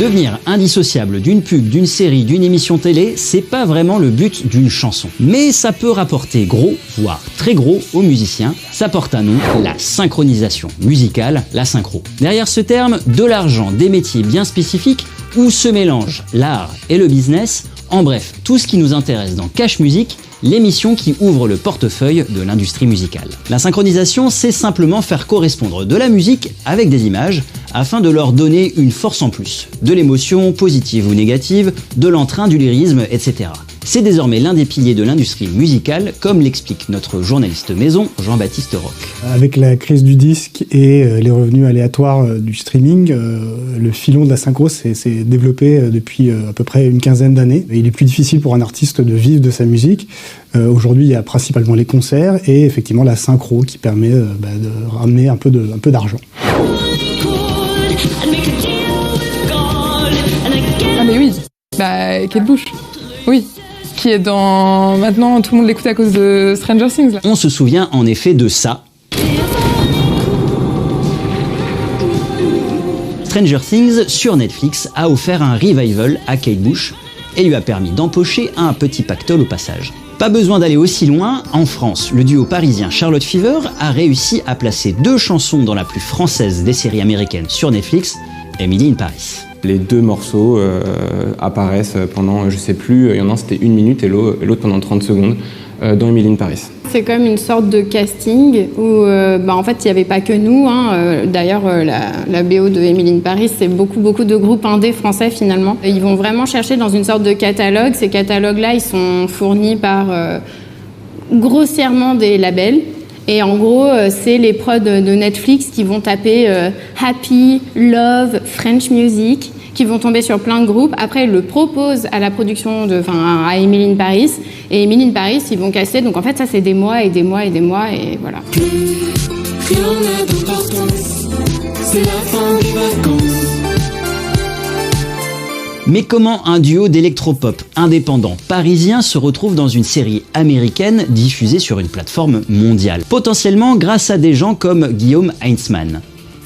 Devenir indissociable d'une pub, d'une série, d'une émission télé, c'est pas vraiment le but d'une chanson. Mais ça peut rapporter gros, voire très gros aux musiciens. Ça porte un nom, la synchronisation musicale, la synchro. Derrière ce terme, de l'argent, des métiers bien spécifiques où se mélangent l'art et le business. En bref, tout ce qui nous intéresse dans Cache Musique, l'émission qui ouvre le portefeuille de l'industrie musicale. La synchronisation, c'est simplement faire correspondre de la musique avec des images afin de leur donner une force en plus, de l'émotion positive ou négative, de l'entrain, du lyrisme, etc. C'est désormais l'un des piliers de l'industrie musicale, comme l'explique notre journaliste maison, Jean-Baptiste Roch. Avec la crise du disque et les revenus aléatoires du streaming, le filon de la synchro s'est développé depuis à peu près une quinzaine d'années. Il est plus difficile pour un artiste de vivre de sa musique. Aujourd'hui, il y a principalement les concerts et effectivement la synchro qui permet de ramener un peu d'argent. Ah mais oui, Kate Bush, oui. Qui est dans... Maintenant, tout le monde l'écoute à cause de Stranger Things. Là. On se souvient en effet de ça. Stranger Things, sur Netflix, a offert un revival à Kate Bush et lui a permis d'empocher un petit pactole au passage. Pas besoin d'aller aussi loin, en France, le duo parisien Charlotte Fever a réussi à placer 2 chansons dans la plus française des séries américaines sur Netflix, Emily in Paris. Les 2 morceaux apparaissent pendant, je sais plus, il y en a un c'était 1 minute et l'autre pendant 30 secondes dans Emily in Paris. C'est comme une sorte de casting où en fait il n'y avait pas que nous. D'ailleurs la BO de Emily in Paris, c'est beaucoup de groupes indés français finalement. Ils vont vraiment chercher dans une sorte de catalogue. Ces catalogues-là, ils sont fournis par grossièrement des labels. Et en gros, c'est les prods de Netflix qui vont taper Happy, Love, French Music, qui vont tomber sur plein de groupes. Après, ils le proposent à la production, à Emily in Paris. Et Emily in Paris, ils vont casser. Donc en fait, ça, c'est des mois et des mois et des mois. Et voilà. Rien n'a d'importance, c'est la fin des vacances. Mais comment un duo d'électropop indépendant parisien se retrouve dans une série américaine diffusée sur une plateforme mondiale? Potentiellement grâce à des gens comme Guillaume Heinzmann.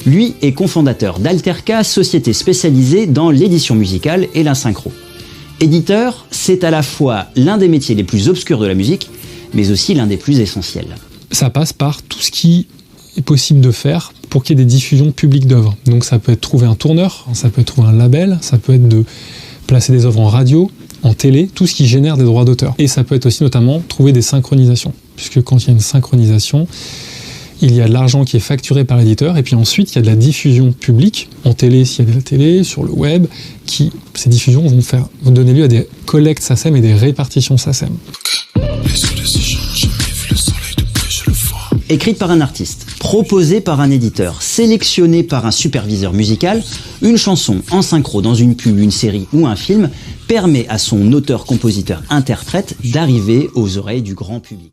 Lui est cofondateur d'Alterca, société spécialisée dans l'édition musicale et la synchro. Éditeur, c'est à la fois l'un des métiers les plus obscurs de la musique, mais aussi l'un des plus essentiels. Ça passe par tout ce qui est possible de faire pour qu'il y ait des diffusions publiques d'œuvres. Donc ça peut être trouver un tourneur, ça peut être trouver un label, ça peut être de placer des œuvres en radio, en télé, tout ce qui génère des droits d'auteur. Et ça peut être aussi notamment trouver des synchronisations, puisque quand il y a une synchronisation, il y a de l'argent qui est facturé par l'éditeur, et puis ensuite il y a de la diffusion publique, en télé s'il y a de la télé, sur le web, ces diffusions vont donner lieu à des collectes SACEM et des répartitions SACEM. Écrite par un artiste, proposée par un éditeur, sélectionnée par un superviseur musical, une chanson en synchro dans une pub, une série ou un film permet à son auteur-compositeur-interprète d'arriver aux oreilles du grand public.